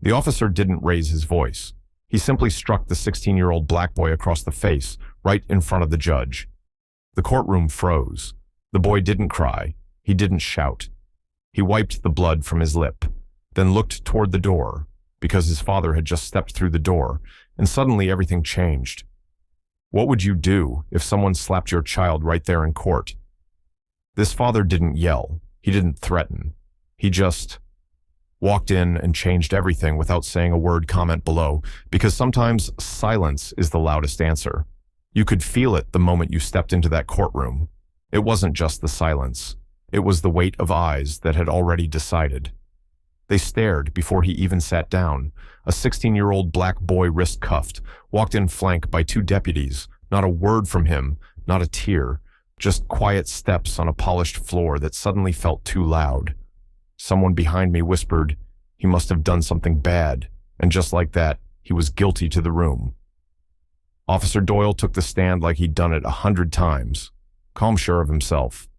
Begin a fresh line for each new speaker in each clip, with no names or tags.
The officer didn't raise his voice. He simply struck the 16-year-old black boy across the face, right in front of the judge. The courtroom froze. The boy didn't cry. He didn't shout. He wiped the blood from his lip, then looked toward the door, because his father had just stepped through the door, and suddenly everything changed. What would you do if someone slapped your child right there in court? This father didn't yell. He didn't threaten. He just walked in and changed everything without saying a word. Comment below, because sometimes silence is the loudest answer. You could feel it the moment you stepped into that courtroom. It wasn't just the silence. It was the weight of eyes that had already decided. They stared before he even sat down. A 16-year-old black boy, wrist cuffed, walked in flank by two deputies. Not a word from him, not a tear, just quiet steps on a polished floor that suddenly felt too loud. Someone behind me whispered, "He must have done something bad," and just like that, he was guilty to the room. Officer Doyle took the stand like he'd done it 100 times, calm, sure of himself.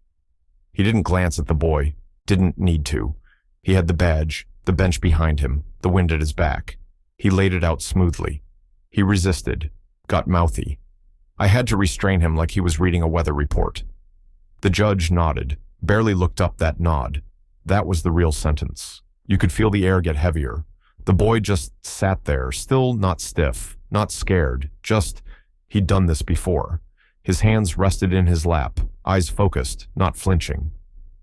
He didn't glance at the boy, didn't need to. He had the badge, the bench behind him, the wind at his back. He laid it out smoothly. He resisted, got mouthy. I had to restrain him like he was reading a weather report. The judge nodded, barely looked up. That nod. That was the real sentence. You could feel the air get heavier. The boy just sat there, still not stiff, not scared, just he'd done this before. His hands rested in his lap, eyes focused, not flinching.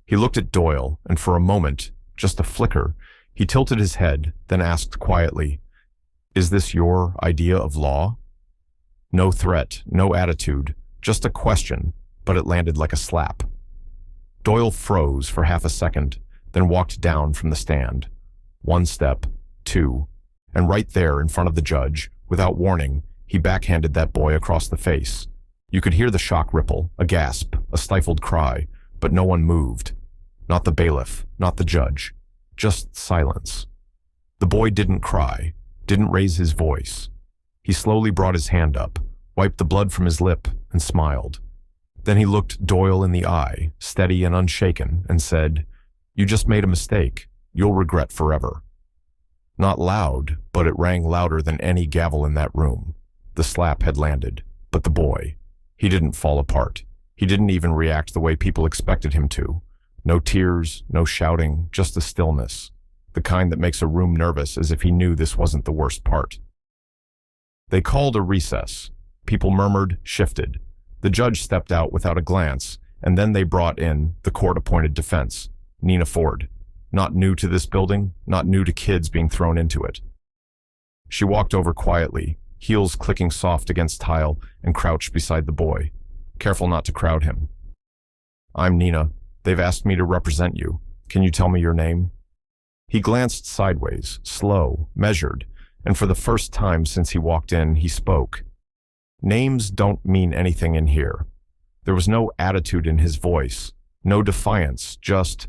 He looked at Doyle, and for a moment, just a flicker, he tilted his head, then asked quietly, "Is this your idea of law?" No threat, no attitude, just a question, but it landed like a slap. Doyle froze for half a second, then walked down from the stand. One step, two, and right there in front of the judge, without warning, he backhanded that boy across the face. You could hear the shock ripple, a gasp, a stifled cry, but no one moved. Not the bailiff, not the judge, just silence. The boy didn't cry, didn't raise his voice. He slowly brought his hand up, wiped the blood from his lip, and smiled. Then he looked Doyle in the eye, steady and unshaken, and said, "You just made a mistake. You'll regret forever." Not loud, but it rang louder than any gavel in that room. The slap had landed, but the boy, he didn't fall apart. He didn't even react the way people expected him to. No tears, no shouting, just a stillness. The kind that makes a room nervous, as if he knew this wasn't the worst part. They called a recess. People murmured, shifted. The judge stepped out without a glance, and then they brought in the court-appointed defense, Nina Ford. Not new to this building, not new to kids being thrown into it. She walked over quietly, heels clicking soft against tile, and crouched beside the boy, careful not to crowd him. "I'm Nina. They've asked me to represent you. Can you tell me your name?" He glanced sideways, slow, measured, and for the first time since he walked in, he spoke. Names don't mean anything in here. There was no attitude in his voice, no defiance, just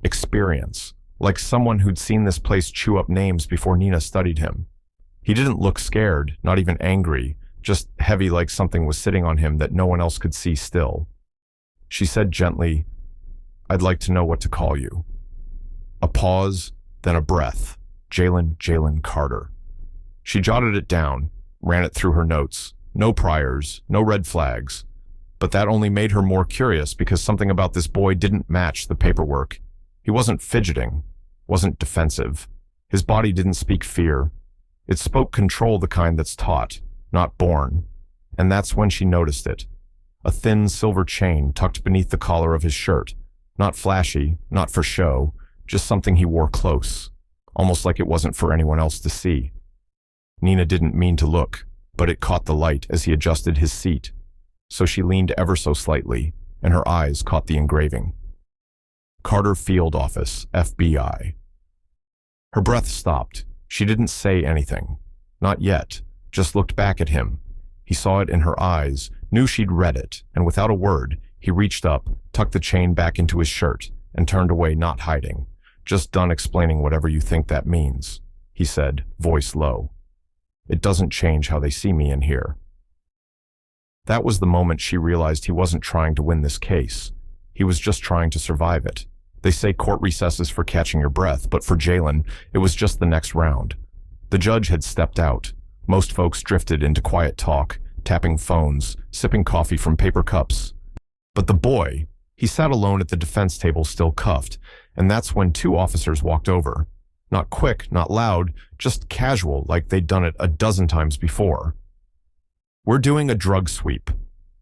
experience, like someone who'd seen this place chew up names before Nina studied him. He didn't look scared, not even angry, just heavy, like something was sitting on him that no one else could see still. She said gently, "I'd like to know what to call you." A pause, then a breath. Jalen Carter. She jotted it down, ran it through her notes. No priors, no red flags. But that only made her more curious because something about this boy didn't match the paperwork. He wasn't fidgeting, wasn't defensive. His body didn't speak fear. It spoke control, the kind that's taught, not born. And that's when she noticed it. A thin silver chain tucked beneath the collar of his shirt. Not flashy, not for show, just something he wore close, almost like it wasn't for anyone else to see. Nina didn't mean to look, but it caught the light as he adjusted his seat. So she leaned ever so slightly, and her eyes caught the engraving. Carter Field Office, FBI. Her breath stopped. She didn't say anything. Not yet, just looked back at him. He saw it in her eyes, knew she'd read it, and without a word, he reached up, tucked the chain back into his shirt, and turned away, not hiding. "Just done explaining whatever you think that means," he said, voice low. "It doesn't change how they see me in here." That was the moment she realized he wasn't trying to win this case. He was just trying to survive it. They say court recess is for catching your breath, but for Jalen, it was just the next round. The judge had stepped out. Most folks drifted into quiet talk, tapping phones, sipping coffee from paper cups. But the boy, he sat alone at the defense table, still cuffed, and that's when two officers walked over. Not quick, not loud, just casual, like they'd done it a dozen times before. "We're doing a drug sweep."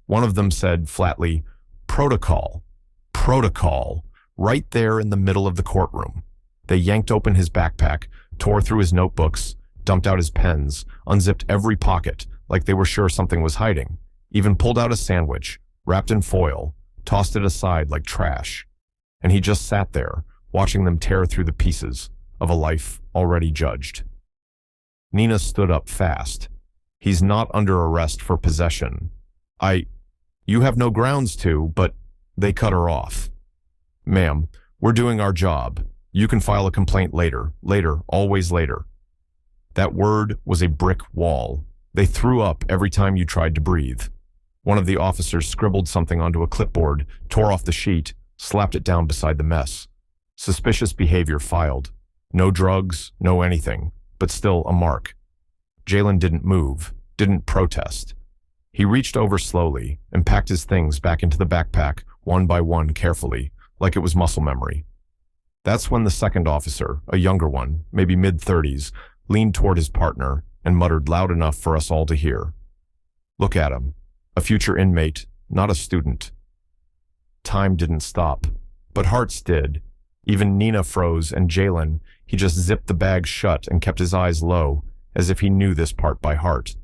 One of them said flatly, "Protocol. Protocol," right there in the middle of the courtroom. They yanked open his backpack, tore through his notebooks, dumped out his pens, unzipped every pocket like they were sure something was hiding, even pulled out a sandwich, wrapped in foil, tossed it aside like trash. And he just sat there, watching them tear through the pieces of a life already judged. Nina stood up fast. "He's not under arrest for possession. You have no grounds to, but..." They cut her off. "Ma'am, we're doing our job. You can file a complaint later, always later." That word was a brick wall. They threw up every time you tried to breathe. One of the officers scribbled something onto a clipboard, tore off the sheet, slapped it down beside the mess. "Suspicious behavior filed. No drugs, no anything, but still a mark." Jalen didn't move, didn't protest. He reached over slowly and packed his things back into the backpack, one by one, carefully, like it was muscle memory. That's when the second officer, a younger one, maybe mid-30s, leaned toward his partner and muttered loud enough for us all to hear. "Look at him. A future inmate, not a student." Time didn't stop, but hearts did. Even Nina froze, and Jalen, he just zipped the bag shut and kept his eyes low, as if he knew this part by heart.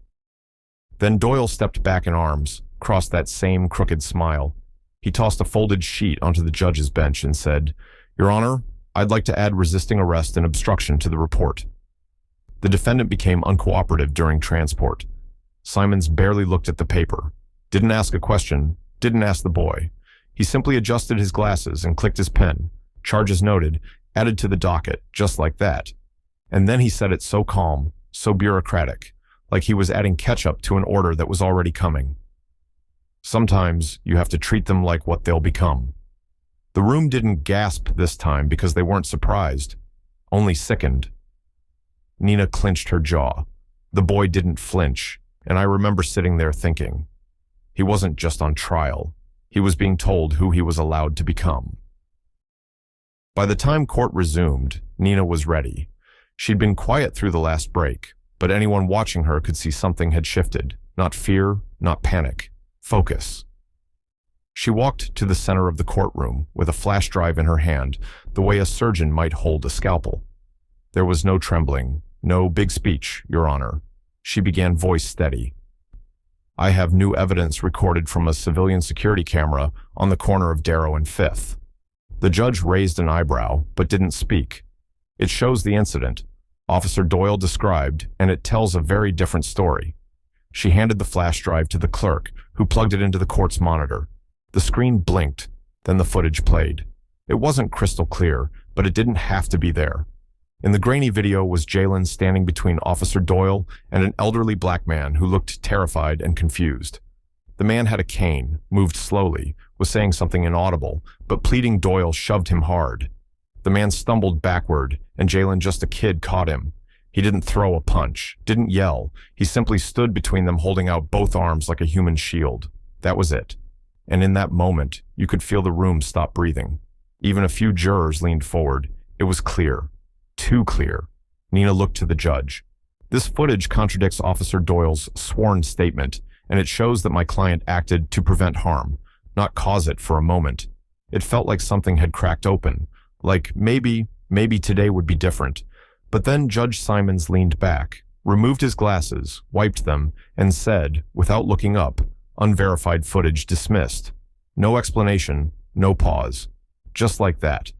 Then Doyle stepped back in arms, crossed that same crooked smile. He tossed a folded sheet onto the judge's bench and said, "Your Honor, I'd like to add resisting arrest and obstruction to the report." The defendant became uncooperative during transport. Simons barely looked at the paper, didn't ask a question, didn't ask the boy. He simply adjusted his glasses and clicked his pen. Charges noted, added to the docket, just like that. And then he said it so calm, so bureaucratic, like he was adding ketchup to an order that was already coming. "Sometimes you have to treat them like what they'll become." The room didn't gasp this time because they weren't surprised, only sickened. Nina clenched her jaw. The boy didn't flinch, and I remember sitting there thinking, he wasn't just on trial, he was being told who he was allowed to become. By the time court resumed, Nina was ready. She'd been quiet through the last break, but anyone watching her could see something had shifted. Not fear, not panic. Focus. She walked to the center of the courtroom with a flash drive in her hand, the way a surgeon might hold a scalpel. There was no trembling, no big speech, Your Honor. She began, voice steady. "I have new evidence recorded from a civilian security camera on the corner of Darrow and Fifth." The judge raised an eyebrow, but didn't speak. "It shows the incident Officer Doyle described, and it tells a very different story." She handed the flash drive to the clerk, who plugged it into the court's monitor. The screen blinked, then the footage played. It wasn't crystal clear, but it didn't have to be there. In the grainy video was Jalen standing between Officer Doyle and an elderly black man who looked terrified and confused. The man had a cane, moved slowly, was saying something inaudible, but pleading Doyle shoved him hard. The man stumbled backward, and Jalen, just a kid, caught him. He didn't throw a punch, didn't yell. He simply stood between them, holding out both arms like a human shield. That was it. And in that moment, you could feel the room stop breathing. Even a few jurors leaned forward. It was clear. Too clear. Nina looked to the judge. "This footage contradicts Officer Doyle's sworn statement, and it shows that my client acted to prevent harm, not cause it for a moment. It felt like something had cracked open, like maybe today would be different." But then Judge Simons leaned back, removed his glasses, wiped them, and said, without looking up, "Unverified footage dismissed." No explanation, no pause. Just like that.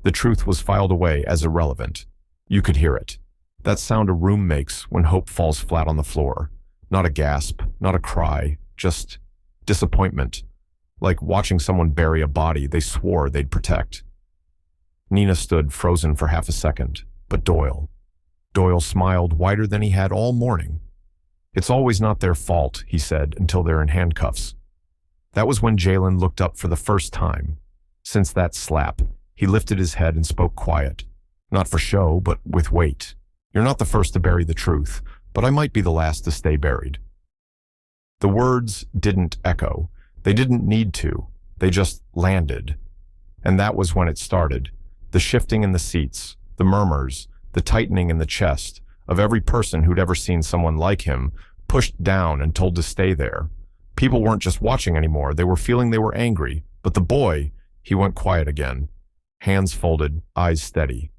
The truth was filed away as irrelevant. You could hear it. That sound a room makes when hope falls flat on the floor. Not a gasp, not a cry, just disappointment. Like watching someone bury a body they swore they'd protect. Nina stood frozen for half a second. But Doyle smiled wider than he had all morning. "It's always not their fault," he said, "until they're in handcuffs." That was when Jalen looked up for the first time. Since that slap, he lifted his head and spoke quiet. Not for show, but with weight. You're not the first to bury the truth, but I might be the last to stay buried." The words didn't echo. They didn't need to. They just landed. And that was when it started. The shifting in the seats, the murmurs, the tightening in the chest of every person who'd ever seen someone like him, pushed down and told to stay there. People weren't just watching anymore. They were feeling they were angry. But the boy, he went quiet again. Hands folded, eyes steady.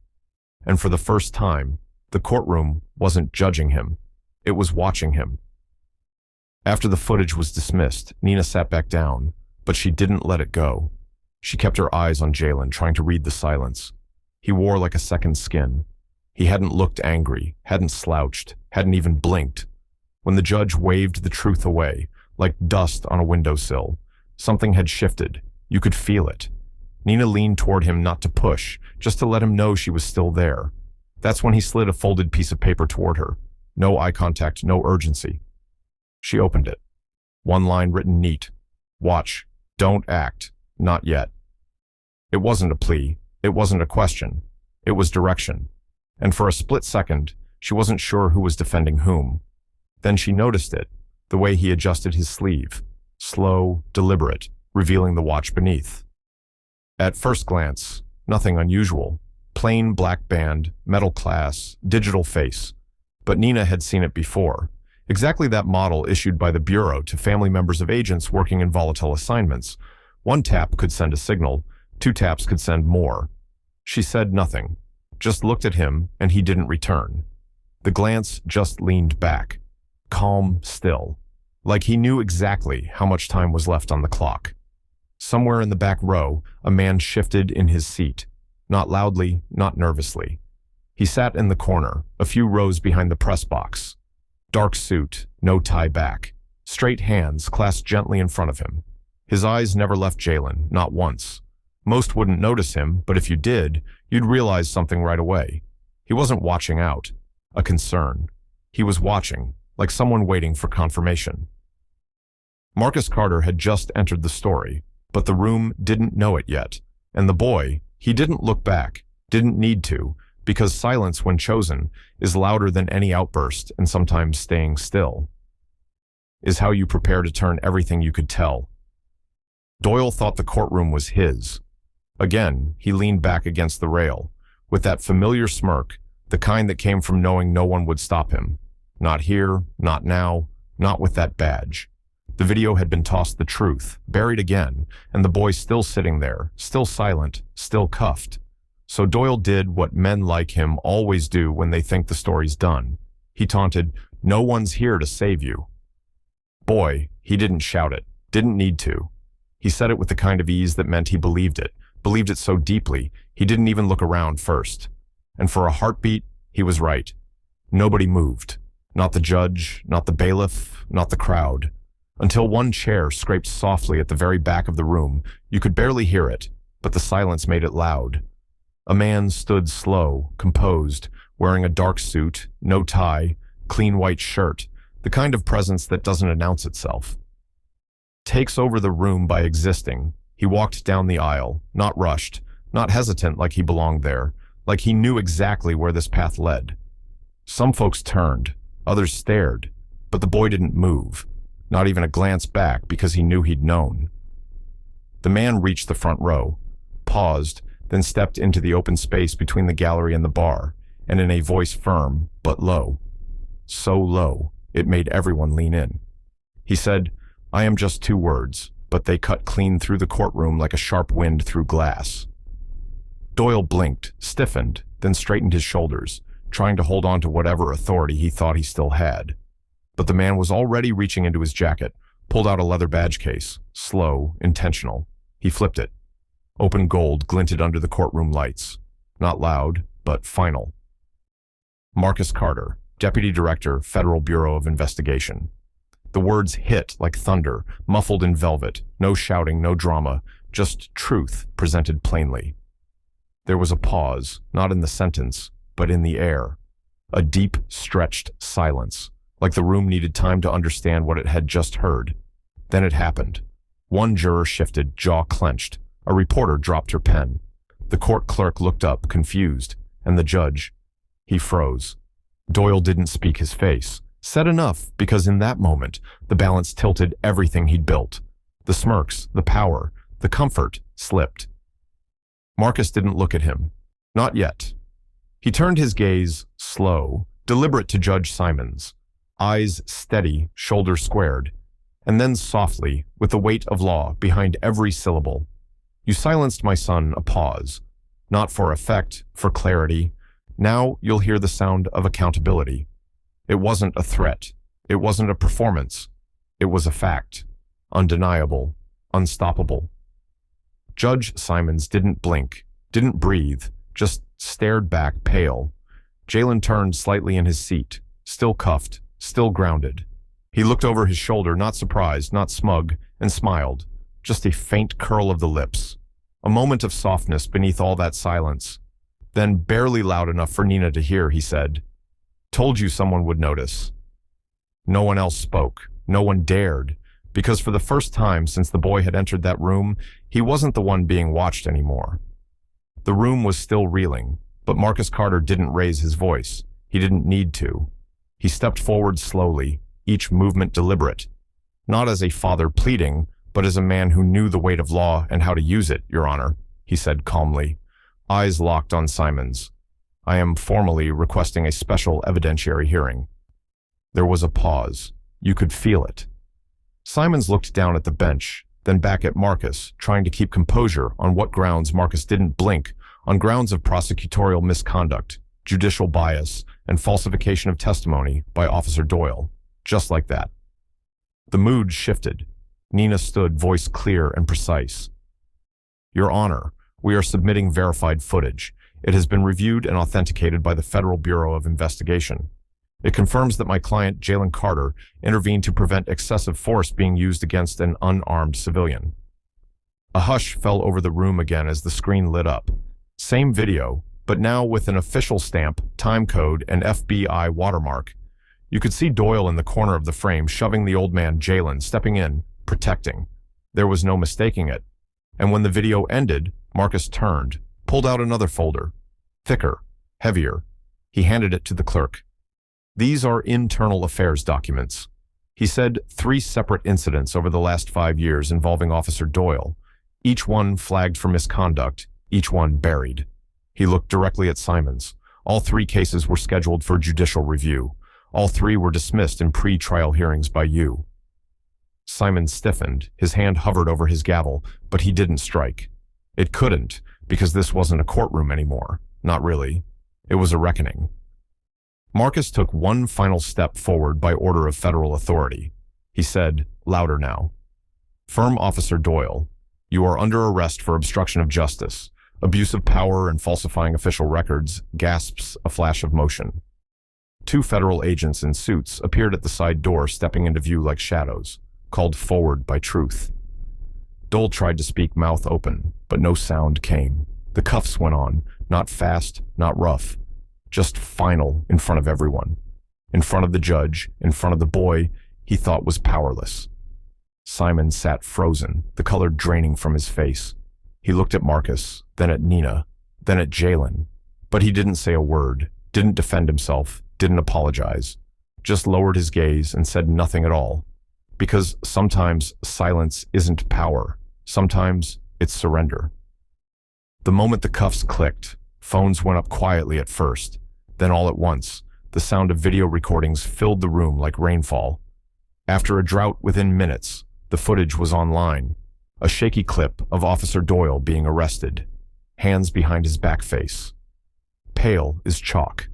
And for the first time, the courtroom wasn't judging him. It was watching him. After the footage was dismissed, Nina sat back down, but she didn't let it go. She kept her eyes on Jalen, trying to read the silence. He wore like a second skin. He hadn't looked angry, hadn't slouched, hadn't even blinked. When the judge waved the truth away, like dust on a windowsill, something had shifted. You could feel it. Nina leaned toward him, not to push, just to let him know she was still there. That's when he slid a folded piece of paper toward her. No eye contact, no urgency. She opened it. One line written neat. "Watch. Don't act. Not yet." It wasn't a plea. It wasn't a question. It was direction. And for a split second, she wasn't sure who was defending whom. Then she noticed it, the way he adjusted his sleeve. Slow, deliberate, revealing the watch beneath. At first glance, nothing unusual. Plain black band, metal class, digital face. But Nina had seen it before. Exactly that model issued by the Bureau to family members of agents working in volatile assignments. One tap could send a signal, 2 taps could send more. She said nothing, just looked at him, and he didn't return. The glance just leaned back, calm still, like he knew exactly how much time was left on the clock. Somewhere in the back row, a man shifted in his seat, not loudly, not nervously. He sat in the corner, a few rows behind the press box. Dark suit, no tie back, straight hands clasped gently in front of him. His eyes never left Jalen, not once. Most wouldn't notice him, but if you did, you'd realize something right away. He wasn't watching out, a concern. He was watching, like someone waiting for confirmation. Marcus Carter had just entered the story, but the room didn't know it yet. And the boy, he didn't look back, didn't need to, because silence, when chosen, is louder than any outburst, and sometimes staying still is how you prepare to turn everything you could tell. Doyle thought the courtroom was his. Again, he leaned back against the rail, with that familiar smirk, the kind that came from knowing no one would stop him. Not here, not now, not with that badge. The video had been tossed the truth, buried again, and the boy still sitting there, still silent, still cuffed. So Doyle did what men like him always do when they think the story's done. He taunted, "No one's here to save you." Boy, he didn't shout it, didn't need to. He said it with the kind of ease that meant he believed it so deeply, he didn't even look around first. And for a heartbeat, he was right. Nobody moved. Not the judge, not the bailiff, not the crowd. Until one chair scraped softly at the very back of the room. You could barely hear it, but the silence made it loud. A man stood slow, composed, wearing a dark suit, no tie, clean white shirt, the kind of presence that doesn't announce itself. Takes over the room by existing. He walked down the aisle, not rushed, not hesitant like he belonged there, like he knew exactly where this path led. Some folks turned, others stared, but the boy didn't move, not even a glance back because he knew he'd known. The man reached the front row, paused, then stepped into the open space between the gallery and the bar, and in a voice firm but low, so low it made everyone lean in. He said, "I am just 2 words, but they cut clean through the courtroom like a sharp wind through glass." Doyle blinked, stiffened, then straightened his shoulders, trying to hold on to whatever authority he thought he still had. But the man was already reaching into his jacket, pulled out a leather badge case, slow, intentional. He flipped it. Open gold glinted under the courtroom lights. Not loud, but final. Marcus Carter, Deputy Director, Federal Bureau of Investigation. The words hit like thunder, muffled in velvet, no shouting, no drama, just truth presented plainly. There was a pause, not in the sentence, but in the air. A deep, stretched silence, like the room needed time to understand what it had just heard. Then it happened. One juror shifted, jaw clenched. A reporter dropped her pen. The court clerk looked up, confused, and the judge, he froze. Doyle didn't speak his face. Said enough, because in that moment, the balance tilted everything he'd built. The smirks, the power, the comfort slipped. Marcus didn't look at him. Not yet. He turned his gaze, slow, deliberate to Judge Simons. Eyes steady, shoulders squared. And then softly, with the weight of law behind every syllable. You silenced my son, a pause. Not for effect, for clarity. Now you'll hear the sound of accountability. It wasn't a threat. It wasn't a performance. It was a fact. Undeniable. Unstoppable. Judge Simons didn't blink, didn't breathe, just stared back, pale. Jalen turned slightly in his seat, still cuffed, still grounded. He looked over his shoulder, not surprised, not smug, and smiled, just a faint curl of the lips. A moment of softness beneath all that silence. Then, barely loud enough for Nina to hear, he said, "Told you someone would notice." No one else spoke. No one dared, because for the first time since the boy had entered that room, he wasn't the one being watched anymore. The room was still reeling, but Marcus Carter didn't raise his voice. He didn't need to. He stepped forward slowly, each movement deliberate. Not as a father pleading, but as a man who knew the weight of law and how to use it, Your Honor, he said calmly, eyes locked on Simons. I am formally requesting a special evidentiary hearing. There was a pause. You could feel it. Simons looked down at the bench, then back at Marcus, trying to keep composure on what grounds Marcus didn't blink, on grounds of prosecutorial misconduct, judicial bias, and falsification of testimony by Officer Doyle. Just like that. The mood shifted. Nina stood, voice clear and precise. Your Honor, we are submitting verified footage. It has been reviewed and authenticated by the Federal Bureau of Investigation. It confirms that my client, Jalen Carter, intervened to prevent excessive force being used against an unarmed civilian. A hush fell over the room again as the screen lit up. Same video, but now with an official stamp, time code, and FBI watermark. You could see Doyle in the corner of the frame shoving the old man, Jalen, stepping in, protecting. There was no mistaking it. And when the video ended, Marcus turned, pulled out another folder. Thicker, heavier. He handed it to the clerk. These are internal affairs documents. He said 3 separate incidents over the last 5 years involving Officer Doyle, each one flagged for misconduct, each one buried. He looked directly at Simons. All 3 cases were scheduled for judicial review. All 3 were dismissed in pre-trial hearings by you. Simons stiffened. His hand hovered over his gavel, but he didn't strike. It couldn't, because this wasn't a courtroom anymore. Not really. It was a reckoning. Marcus took one final step forward by order of federal authority. He said, louder now, "Firm Officer Doyle, you are under arrest for obstruction of justice, abuse of power and falsifying official records," gasps a flash of motion. 2 federal agents in suits appeared at the side door, stepping into view like shadows, called forward by truth. Doyle tried to speak, mouth open, but no sound came. The cuffs went on, not fast, not rough. Just final in front of everyone. In front of the judge, in front of the boy he thought was powerless. Simon sat frozen, the color draining from his face. He looked at Marcus, then at Nina, then at Jalen. But he didn't say a word, didn't defend himself, didn't apologize. Just lowered his gaze and said nothing at all. Because sometimes silence isn't power. Sometimes it's surrender. The moment the cuffs clicked, phones went up quietly at first. Then all at once, the sound of video recordings filled the room like rainfall. After a drought within minutes, the footage was online. A shaky clip of Officer Doyle being arrested. Hands behind his back face. Pale as chalk.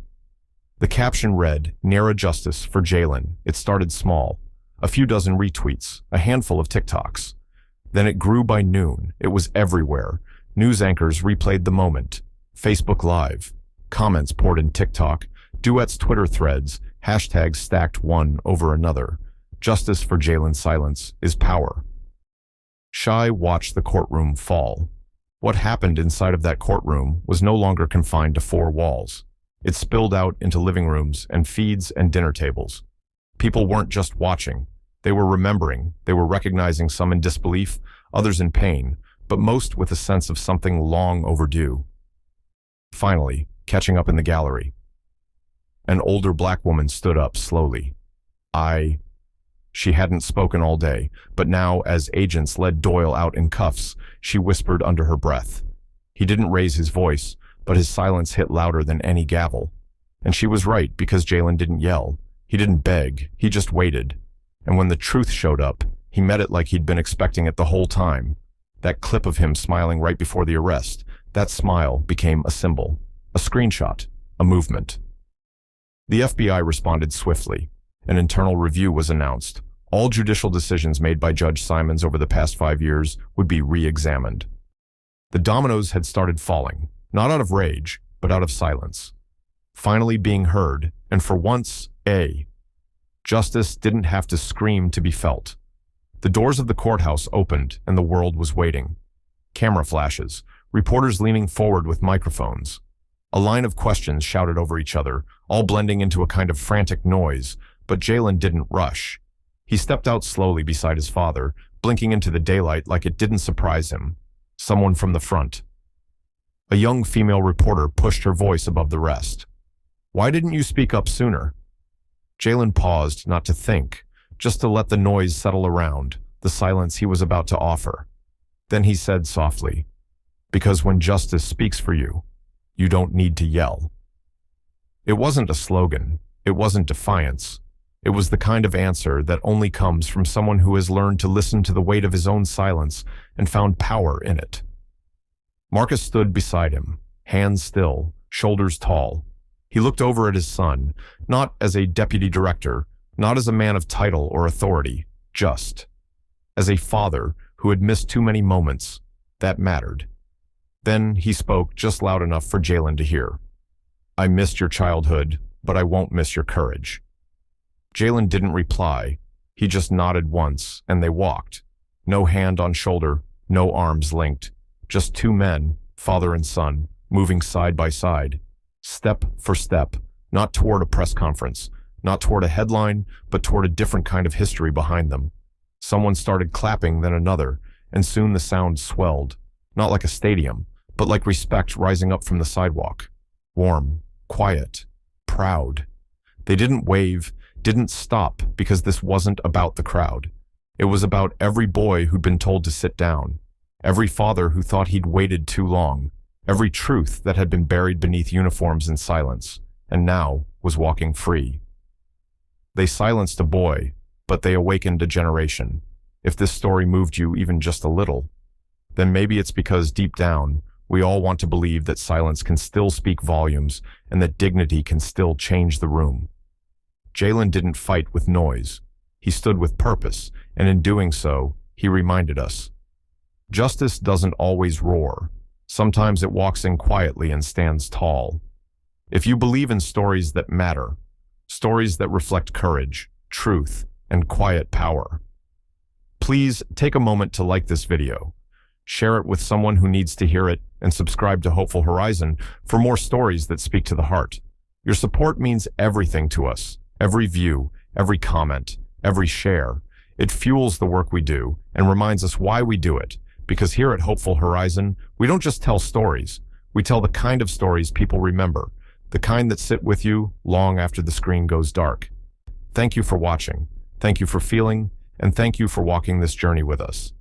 The caption read, "Nara justice for Jalen." It started small. A few dozen retweets, a handful of TikToks. Then it grew by noon. It was everywhere. News anchors replayed the moment. Facebook Live. Comments poured in TikTok. Duets Twitter threads. Hashtags stacked one over another. Justice for Jalen's silence is power. Shai watched the courtroom fall. What happened inside of that courtroom was no longer confined to 4 walls. It spilled out into living rooms and feeds and dinner tables. People weren't just watching. They were remembering. They were recognizing, some in disbelief, others in pain, but most with a sense of something long overdue. Finally, catching up in the gallery. An older black woman stood up slowly. She hadn't spoken all day, but now, as agents led Doyle out in cuffs, she whispered under her breath. He didn't raise his voice, but his silence hit louder than any gavel. And she was right, because Jalen didn't yell. He didn't beg, he just waited. And when the truth showed up, he met it like he'd been expecting it the whole time. That clip of him smiling right before the arrest, that smile became a symbol, a screenshot, a movement. The FBI responded swiftly. An internal review was announced. All judicial decisions made by Judge Simons over the past 5 years would be re-examined. The dominoes had started falling, not out of rage, but out of silence. Finally being heard, and for once, justice didn't have to scream to be felt. The doors of the courthouse opened, and the world was waiting. Camera flashes, reporters leaning forward with microphones. A line of questions shouted over each other, all blending into a kind of frantic noise, but Jalen didn't rush. He stepped out slowly beside his father, blinking into the daylight like it didn't surprise him. Someone from the front. A young female reporter pushed her voice above the rest. "Why didn't you speak up sooner?" Jalen paused, not to think, just to let the noise settle around, the silence he was about to offer. Then he said softly, "Because when justice speaks for you, you don't need to yell." It wasn't a slogan. It wasn't defiance. It was the kind of answer that only comes from someone who has learned to listen to the weight of his own silence and found power in it. Marcus stood beside him, hands still, shoulders tall. He looked over at his son, not as a deputy director, not as a man of title or authority, just as a father who had missed too many moments that mattered. Then he spoke just loud enough for Jalen to hear. "I missed your childhood, but I won't miss your courage." Jalen didn't reply. He just nodded once, and they walked. No hand on shoulder, no arms linked. Just two men, father and son, moving side by side, step for step, not toward a press conference, not toward a headline, but toward a different kind of history behind them. Someone started clapping, then another, and soon the sound swelled, not like a stadium, but like respect rising up from the sidewalk. Warm, quiet, proud. They didn't wave, didn't stop, because this wasn't about the crowd. It was about every boy who'd been told to sit down, every father who thought he'd waited too long, every truth that had been buried beneath uniforms and silence, and now was walking free. They silenced a boy, but they awakened a generation. If this story moved you even just a little, then maybe it's because deep down, we all want to believe that silence can still speak volumes and that dignity can still change the room. Jalen didn't fight with noise. He stood with purpose, and in doing so, he reminded us. Justice doesn't always roar. Sometimes it walks in quietly and stands tall. If you believe in stories that matter, stories that reflect courage, truth, and quiet power, please take a moment to like this video, share it with someone who needs to hear it, and subscribe to Hopeful Horizon for more stories that speak to the heart. Your support means everything to us. Every view, every comment, every share. It fuels the work we do and reminds us why we do it. Because here at Hopeful Horizon, we don't just tell stories. We tell the kind of stories people remember, the kind that sit with you long after the screen goes dark. Thank you for watching. Thank you for feeling, and thank you for walking this journey with us.